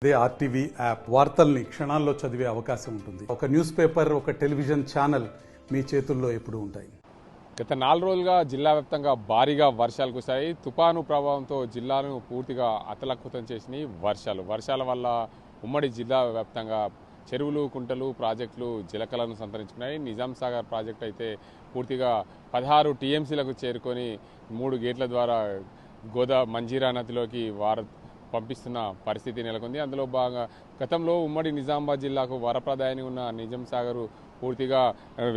అదే RTV app వార్తల్ని క్షణాల్లో చదివే అవకాశం ఉంటుంది. ఒక న్యూస్ పేపర్, ఒక టెలివిజన్ ఛానల్ మీ చేతుల్లో ఎప్పుడూ ఉంటాయి. గత 4 రోజులుగా జిల్లా వ్యాప్తంగా భారీగా వర్షాలు కురిశాయి. తుపాను ప్రభావంతో జిల్లాను పూర్తిగా అతలకుతం చేసినాయి వర్షాల వల్ల ఉమ్మడి జిల్లా వ్యాప్తంగా చెరువులు, కుంటలు, ప్రాజెక్టులు జలకలను సంతరించుకున్నాయి. నిజాం సాగర్ ప్రాజెక్టు అయితే పూర్తిగా 16 టీఎంసీలకు చేరుకొని 3 గేట్ల ద్వారా మంజీరా నదిలోకి పంపిస్తున్న పరిస్థితి నెలకొంది. అందులో భాగంగా గతంలో ఉమ్మడి నిజామాబాద్ జిల్లాకు వరప్రదాయాన్ని ఉన్న నిజాం సాగర్ పూర్తిగా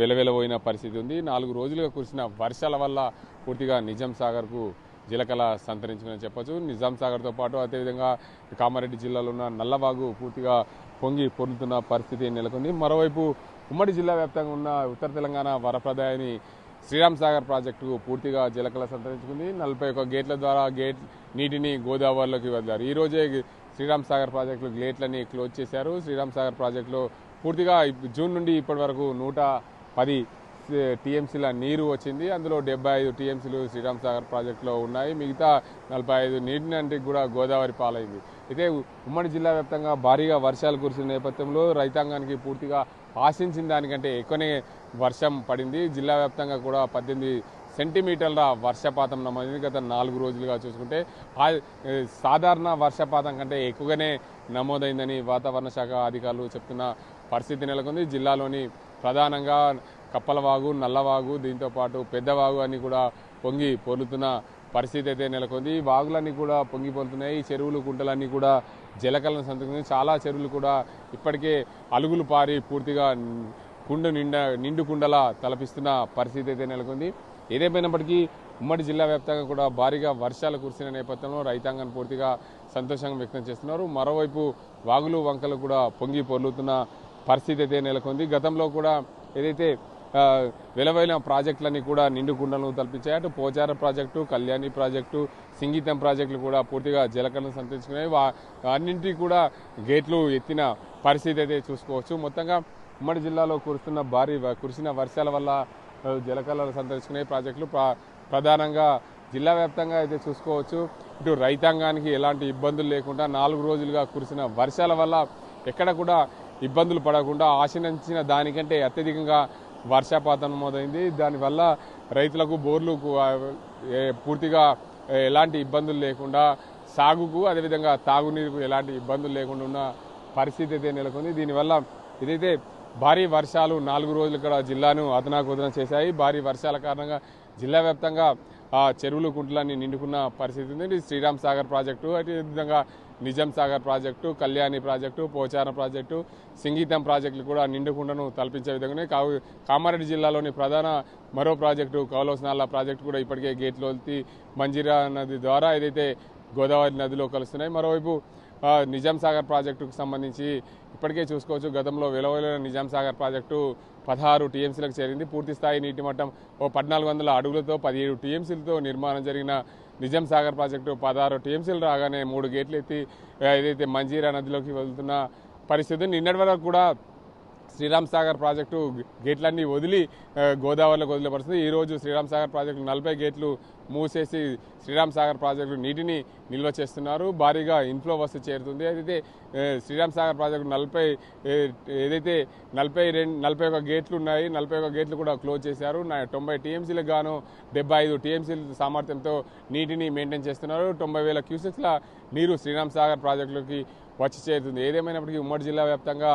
వెలవెలబోయిన పరిస్థితి ఉంది. 4 రోజులుగా కురిసిన వర్షాల వల్ల పూర్తిగా నిజాం సాగర్కు జలకళ సంతరించుకుని చెప్పొచ్చు. నిజాం సాగర్తో పాటు అదేవిధంగా కామారెడ్డి జిల్లాలో ఉన్న నల్లవాగు పూర్తిగా పొంగి పొర్లుతున్న పరిస్థితి నెలకొంది. మరోవైపు ఉమ్మడి జిల్లా వ్యాప్తంగా ఉన్న ఉత్తర తెలంగాణ వరప్రదాయాన్ని శ్రీరామ్ సాగర్ ప్రాజెక్టుకు పూర్తిగా జలకళ సంతరించుకుంది. 41 గేట్ల ద్వారా నీటిని గోదావరిలోకి వదిలారు. ఈ రోజే శ్రీరామ్ సాగర్ ప్రాజెక్టులు గేట్లని క్లోజ్ చేశారు. శ్రీరామ్ సాగర్ ప్రాజెక్టులో పూర్తిగా జూన్ నుండి ఇప్పటి వరకు 110 టీఎంసీల నీరు వచ్చింది. అందులో 75 టీఎంసీలు శ్రీరామ్ సాగర్ ప్రాజెక్టులో ఉన్నాయి. మిగతా 45 నీటిని కూడా గోదావరి పాలైంది. అయితే ఉమ్మడి జిల్లా వ్యాప్తంగా భారీగా వర్షాలు కురిసిన నేపథ్యంలో రైతాంగానికి పూర్తిగా ఆశించిన దానికంటే ఎక్కువనే వర్షం పడింది. జిల్లా వ్యాప్తంగా కూడా 18 సెంటీమీటర్ల వర్షపాతం నమోదైంది. గత 4 రోజులుగా చూసుకుంటే సాధారణ వర్షపాతం కంటే ఎక్కువగానే నమోదైందని వాతావరణ శాఖ అధికారులు చెప్తున్న పరిస్థితి నెలకొంది. జిల్లాలోని ప్రధానంగా కప్పలవాగు, నల్లవాగు, దీంతోపాటు పెద్దవాగు అని కూడా పొంగి పొర్లుతున్న పరిస్థితి అయితే నెలకొంది. వాగులన్నీ కూడా పొంగి పొర్లుతున్నాయి. చెరువులు, కుంటలన్నీ కూడా జలకలను సంతరించుకున్నాయి. చాలా చెరువులు కూడా ఇప్పటికే అలుగులు పారి పూర్తిగా నిండు కుండలా తలపిస్తున్న పరిస్థితి అయితే నెలకొంది. ఏదేమైనప్పటికీ ఉమ్మడి జిల్లా వ్యాప్తంగా కూడా భారీగా వర్షాలు కురిసిన నేపథ్యంలో రైతాంగాన్ని పూర్తిగా సంతోషంగా వ్యక్తం చేస్తున్నారు. మరోవైపు వాగులు, వంకలు కూడా పొంగి పొర్లుతున్న పరిస్థితి అయితే నెలకొంది. గతంలో కూడా ఏదైతే వెలవైన ప్రాజెక్టులన్నీ కూడా నిండు కుండలను తలపించాయి. అటు పోచారం ప్రాజెక్టు, కళ్యాణి ప్రాజెక్టు, సింగీతం ప్రాజెక్టులు కూడా పూర్తిగా జలకలను సంతరించుకున్నాయి. అన్నింటినీ కూడా గేట్లు ఎత్తిన పరిస్థితి అయితే చూసుకోవచ్చు. మొత్తంగా ఉమ్మడి జిల్లాలో కురిసిన వర్షాల వల్ల జలకళలు సంతరించుకునే ప్రాజెక్టులు ప్రధానంగా జిల్లా వ్యాప్తంగా అయితే చూసుకోవచ్చు. ఇటు రైతాంగానికి ఎలాంటి ఇబ్బందులు లేకుండా 4 రోజులుగా కురిసిన వర్షాల వల్ల ఎక్కడ కూడా ఇబ్బందులు పడకుండా ఆశించిన దానికంటే అత్యధికంగా వర్షపాతం నమోదైంది. దానివల్ల రైతులకు బోర్లు పూర్తిగా ఎలాంటి ఇబ్బందులు లేకుండా సాగుకు అదేవిధంగా తాగునీరుకు ఎలాంటి ఇబ్బందులు లేకుండా ఉన్న పరిస్థితి అయితే నెలకొంది. దీనివల్ల ఏదైతే భారీ వర్షాలు 4 రోజులు కూడా జిల్లాను అతనాకుతనం చేశాయి. భారీ వర్షాల కారణంగా జిల్లా వ్యాప్తంగా చెరువులు, కుంటలన్నీ నిండుకున్న పరిస్థితి ఉంది. శ్రీరామ్ సాగర్ ప్రాజెక్టు, అదేవిధంగా Nizam Sagar project, Kalyani project, Pocharam project, Singeetam ప్రాజెక్టులు కూడా నిండుకుండను తలపించే విధంగానే కామారెడ్డి జిల్లాలోని ప్రధాన మరో ప్రాజెక్టు కౌలోస్నాల ప్రాజెక్టు కూడా ఇప్పటికే గేట్లు వదిలి మంజీరా నది ద్వారా ఏదైతే గోదావరి నదిలో కలుస్తున్నాయి. మరోవైపు నిజాం సాగర్ ప్రాజెక్టుకు సంబంధించి ఇప్పటికే చూసుకోవచ్చు. గతంలో వెలవెలైన నిజాం సాగర్ ప్రాజెక్టు 16 టీఎంసీలకు చేరింది. పూర్తి స్థాయి నీటి మట్టం 1400 అడుగులతో 17 టీఎంసీలతో నిర్మాణం జరిగిన నిజాం సాగర్ ప్రాజెక్టు 16 టీఎంసీలు రాగానే 3 గేట్లు ఎత్తి ఏదైతే మంజీరా నదిలోకి వెళ్తున్న పరిస్థితి. నిన్నటి వరకు కూడా శ్రీరామ్ సాగర్ ప్రాజెక్టు గేట్లన్నీ వదిలి గోదావరిలోకి వదిలే పరిస్థితి. ఈరోజు శ్రీరామ్ సాగర్ ప్రాజెక్టు 40 గేట్లు మూసేసి శ్రీరామ్ సాగర్ ప్రాజెక్టు నీటిని నిల్వ చేస్తున్నారు. భారీగా ఇన్ఫ్లో వస్తు చేరుతుంది. అయితే శ్రీరామ్ సాగర్ ప్రాజెక్టు 41 గేట్లు ఉన్నాయి. 41 గేట్లు కూడా క్లోజ్ చేశారు. 90 టీఎంసీలకు గాను 75 టీఎంసీల సామర్థ్యంతో నీటిని మెయింటైన్ చేస్తున్నారు. 90,000 క్యూసెక్స్ల నీరు శ్రీరామ్ సాగర్ ప్రాజెక్టులోకి వచ్చి చేరుతుంది. ఏదేమైనప్పటికీ ఉమ్మడి జిల్లా వ్యాప్తంగా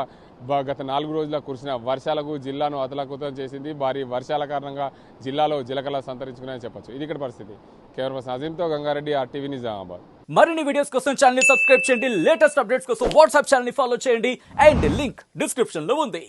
గత 4 రోజుల కురిసిన వర్షాలకు జిల్లాను అతలాకుతలం చేసింది. భారీ వర్షాల కారణంగా జిల్లాలో జలకళ సంతరించుకున్నాయని చెప్పొచ్చు. ఇది ఇక్కడ పరిస్థితి. కెమెరా అజీంతో గంగారెడ్డి, ఆర్టీవీ నిజామాబాద్. మరిన్ని వీడియోస్ కోసం ఛానల్ ని సబ్స్క్రైబ్ చేయండి. లేటెస్ట్ అప్డేట్స్ కోసం వాట్సాప్ ఛానల్ ని ఫాలో చేయండి. అండ్ లింక్ డిస్క్రిప్షన్ లో ఉంది.